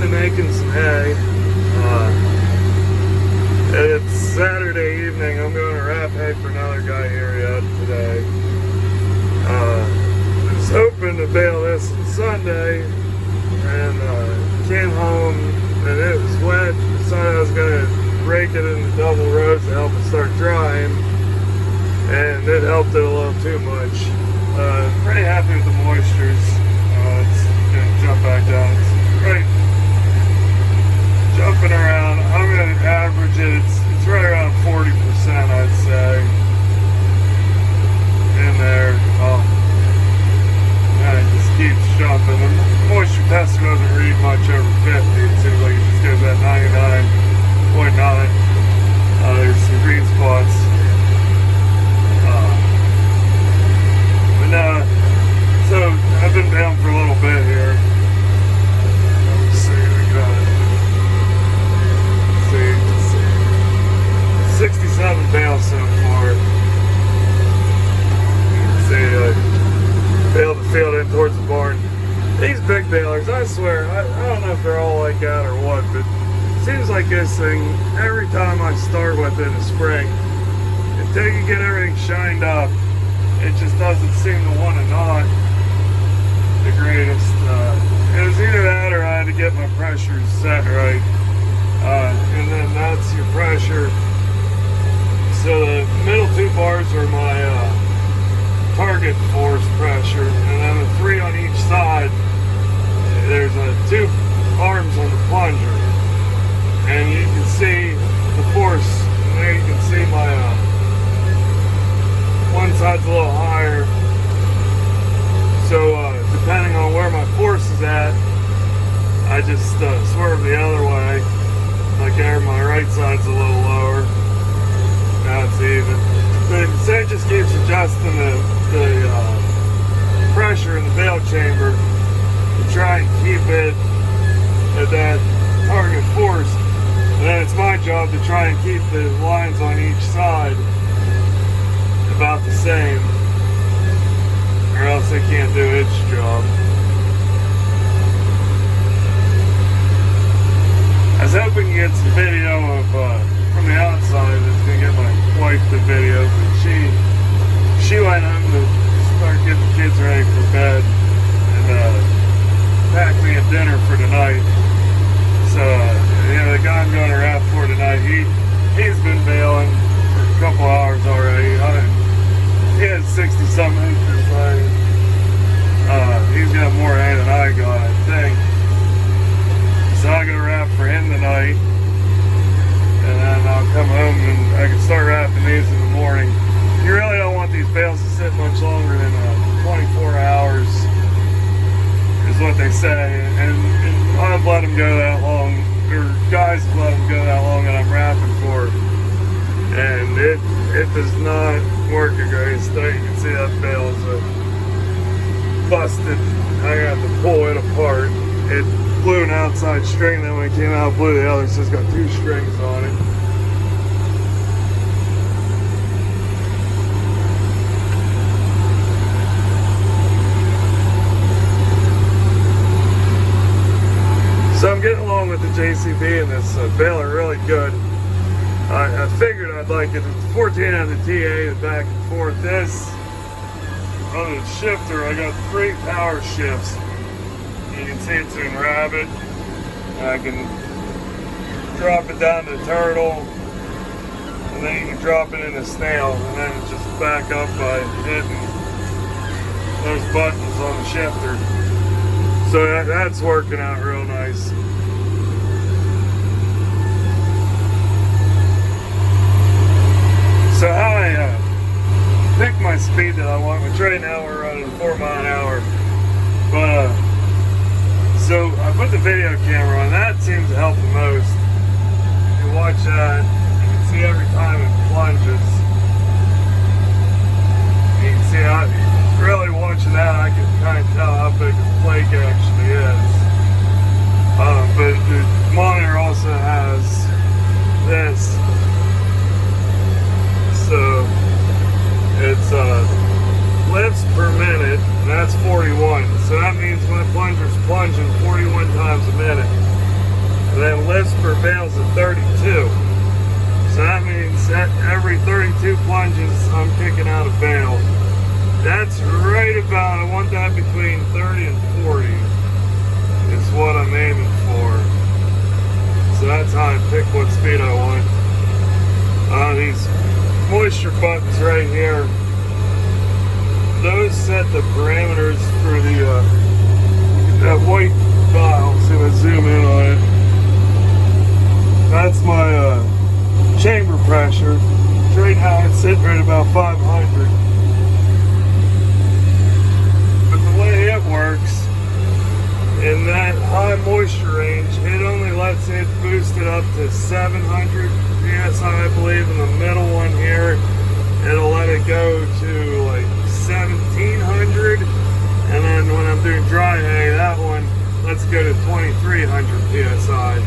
into making some hay. It's Saturday evening. I'm going to wrap hay for another guy here yet today. I was hoping to bale this on Sunday, and came home and it was wet. Decided I was going to rake it into double rows to help it start drying, and it helped it a little too much. Pretty happy with the moistures. It's going to jump back down. It's right jumping around. I'm going to average it. It's right around 40%, I'd say, in there. And it just keeps jumping. The moisture tester doesn't read much over 50. It seems like it just goes at 99.9. There's some green spots. But no, so I've been down for a little bit here. Let's see, we got it. 67 bales so far. You can see baled the field in towards the barn. These big balers, I swear, I don't know if they're all like that or what, but it seems like this thing, every time I start with it in the spring, until you get everything shined up, it just doesn't seem to want to knot the greatest. It was either that or I had to get my pressures set right. And then that's your pressure. So the middle two bars are my target force pressure, and then the three on each side, there's two arms on the plunger, and you can see the force. And there you can see my one side's a little higher. So depending on where my force is at, I just swerve the other way. Like there, my right side's a little lower. Now it's even. So it just keeps adjusting the pressure in the bale chamber to try and keep it at that target force. And then it's my job to try and keep the lines on each side about the same, or else it can't do its job. I was hoping to get some video of from the outside. I was gonna get my wife the video, but she went home to start getting the kids ready for bed and pack me a dinner for tonight. So the guy I'm going to wrap for tonight, he's been baling for a couple hours already. He has 60-some acres. He's got more hay than I got, I think. So I'm going to wrap for him tonight, and then I'll come home and I can start wrapping these in the morning. You really don't want these bales to sit much longer than 24 hours, is what they say. And I've let them go that long, or guys have let them go that long that I'm wrapping for. And it does not work a great state. You can see that bale's busted. I got to pull it apart. It blew an outside string, then when it came out, blew the other, so it's got two strings on it. So I'm getting along with the JCB and this baler really good. I figured I'd like it. It's 14 on the TA, the back and forth. This, on the shifter, I got 3 power shifts. You can see it's in rabbit. I can drop it down to turtle, and then you can drop it in a snail, and then it's just back up by hitting those buttons on the shifter. So that's working out real nice. So how I pick my speed that I want, which right now we're running 4 miles an hour. But so I put the video camera on. That seems to help the most. You watch that, you can see every time it plunges. You can see how, really watching that, I can kind of tell how big the flake actually is. But the monitor also has this. So it's lifts per minute, and that's 41. So that means my plunger's plunging 41 times a minute. and then lifts per bales at 32. So that means that every 32 plunges, I'm kicking out a bale. That's right about, I want that between 30 and 40 is what I'm aiming for. So that's how I pick what speed I want. These moisture buttons right here, those set the parameters for the that white dial. See if I zoom in on it. That's my chamber pressure. Right now it's sitting right about 500. But the way it works, in that high moisture range, it only lets it boost it up to 700 PSI, I believe. In the middle one here, it'll let it go to like 1700. And then when I'm doing dry hay, that one lets go to 2300 PSI.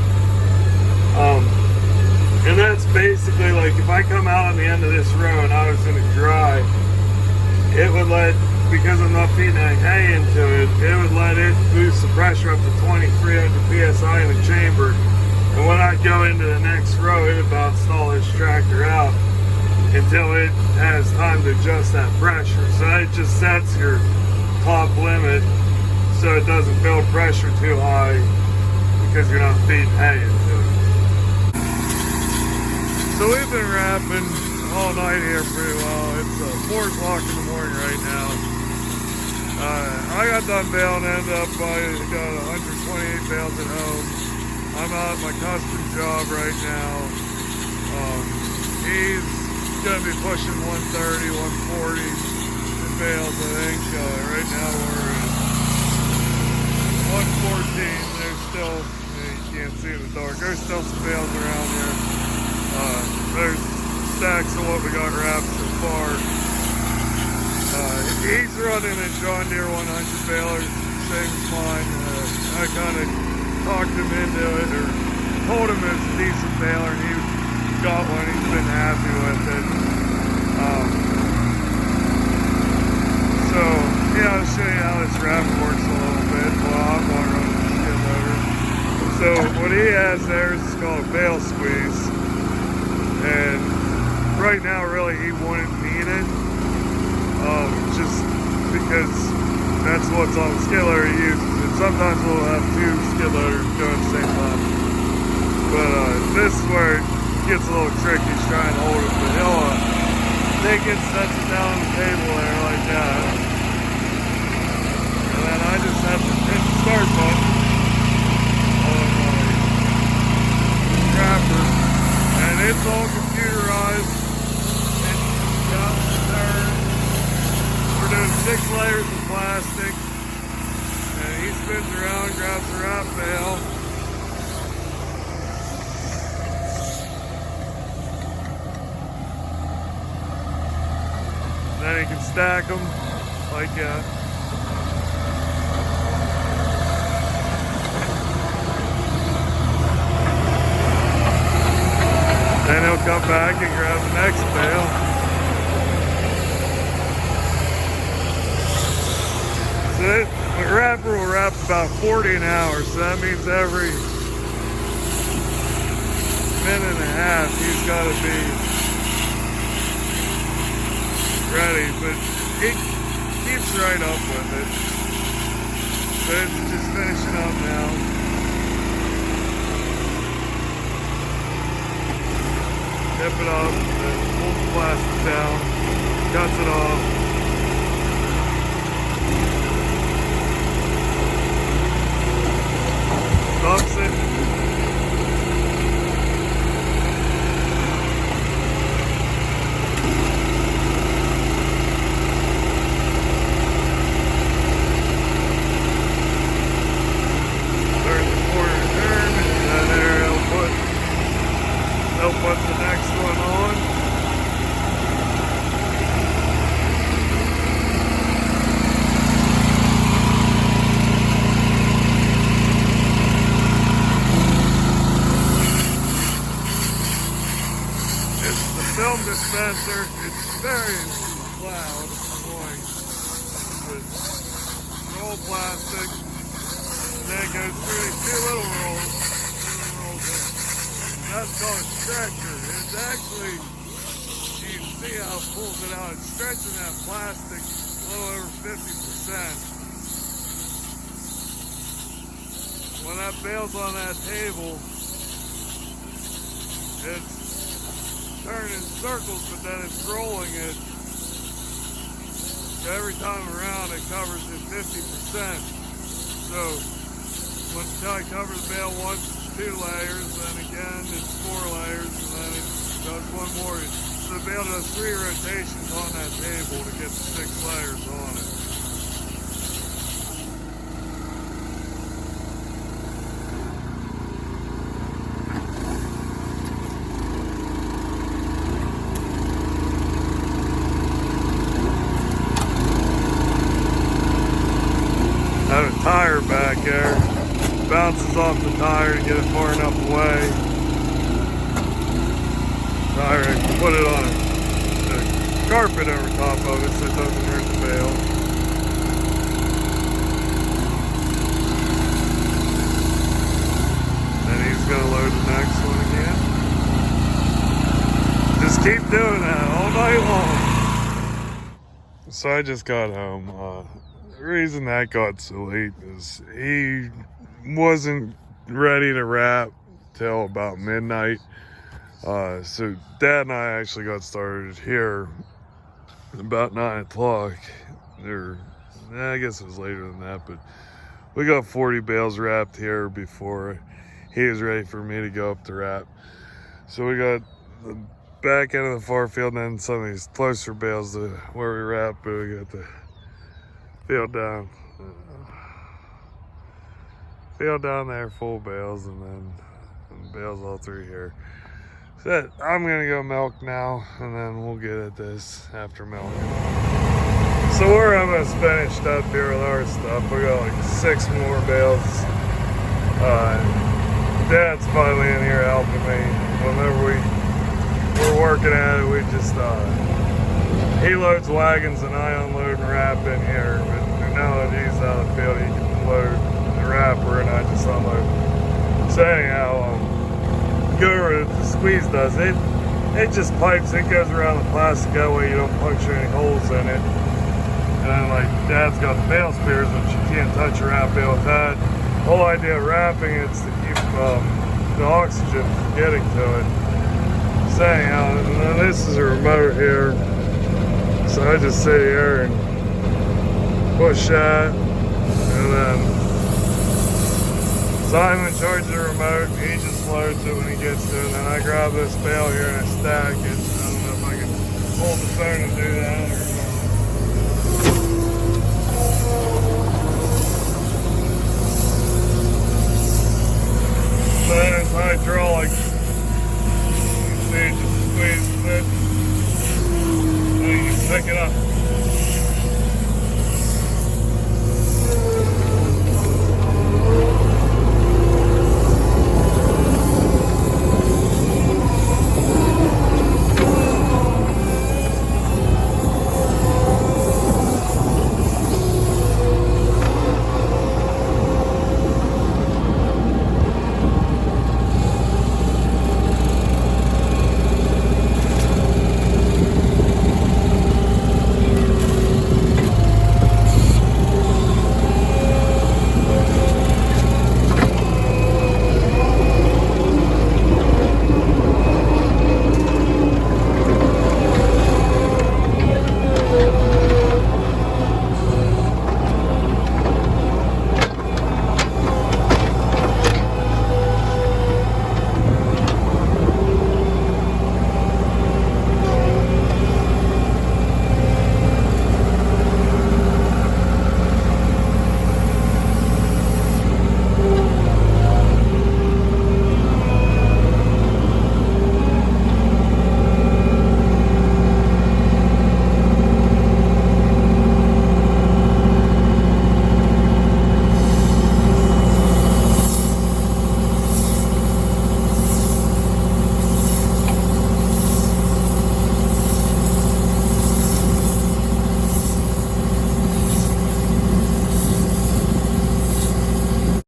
And that's basically like if I come out on the end of this row and I was in a dry, it would let, because I'm not feeding any hay into it, it would let it boost the pressure up to 2300 PSI in the chamber. And when I go into the next row, it about stall this tractor out until it has time to adjust that pressure. So it just sets your top limit so it doesn't build pressure too high because you're not feeding hay into it. So we've been wrapping all night here pretty well. It's 4 o'clock in the morning right now. I got done baling, ended up I got 128 bales at home. I'm out at my custom job right now. He's gonna be pushing 130, 140 in bales, I think. Right now we're at 114. There's still, you can't see in the dark, there's still some bales around here. There's stacks of what we got wrapped so far. He's running a John Deere 100 baler, same as mine. I kind of talked him into it, or told him it's a decent baler, and he got one. He's been happy with it. So yeah, I'll show you how this wrap works a little bit while I'm running the skid loader. So what he has there is called a bale squeeze, and right now really he wouldn't need it. Just because that's what's on the skid loader he uses. And sometimes we'll have 2 skid loaders going at the same time. But this is where it gets a little tricky. He's trying to hold it, but he'll take it, sets it down on the table there like that. And then I just have to hit the start button on my wrapper. And it's all computerized. It's got the turn. We're doing 6 layers of plastic, and he spins around, grabs the wrap bale. Then he can stack them like that. Then he'll come back and grab the next bale. The wrapper will wrap about 40 an hour, so that means every minute and a half he's got to be ready, but he keeps right up with it. But it's just finishing up now. Tip it up, then pulls the plastic down, cuts it off. Bumps it. There's the quarter turn, and then there they'll put the next one on. Film dispenser, it's very loud noise. It's roll plastic, and then it goes through these 2 little rolls. That's called a stretcher. It's actually, you can see how it pulls it out. It's stretching that plastic a little over 50%. When that bale's on that table, it's turning in circles, but then it's rolling it. So every time around, it covers it 50%. So once I cover the bale once, it's 2 layers, then again it's 4 layers, and then it does one more. So the bale does 3 rotations on that table to get the 6 layers on it. I have a tire back there. Bounces off the tire to get it far enough away. Tire, I can put it on a carpet over top of it so it doesn't hurt the bale. Then he's going to load the next one again. Just keep doing that all night long. So I just got home. The reason that got so late is he wasn't ready to wrap till about midnight. So Dad and I actually got started here about 9 o'clock. I guess it was later than that, but we got 40 bales wrapped here before he was ready for me to go up to wrap. So we got the back end of the far field and then some of these closer bales to where we wrap, but we got the field down there, full bales, and then bales all through here. So I'm gonna go milk now, and then we'll get at this after milking. So we're almost finished up here with our stuff. We got like 6 more bales. Dad's finally in here helping me. Whenever we're working at it, we just he loads wagons and I unload and wrap in here. But now that he's out of the field, he can load the wrapper and I just unload. So anyhow, go over what the squeeze does. It just pipes. It goes around the plastic, that way you don't puncture any holes in it. And then like Dad's got the bale spears, which you can't touch a wrap bale with that. The whole idea of wrapping it's to keep the oxygen from getting to it. So anyhow, and then this is a remote here. So I just sit here and push that, and then so I'm in charge of the remote. He just loads it when he gets to it, and then I grab this bale here and I stack it. I don't know if I can hold the phone and do that, or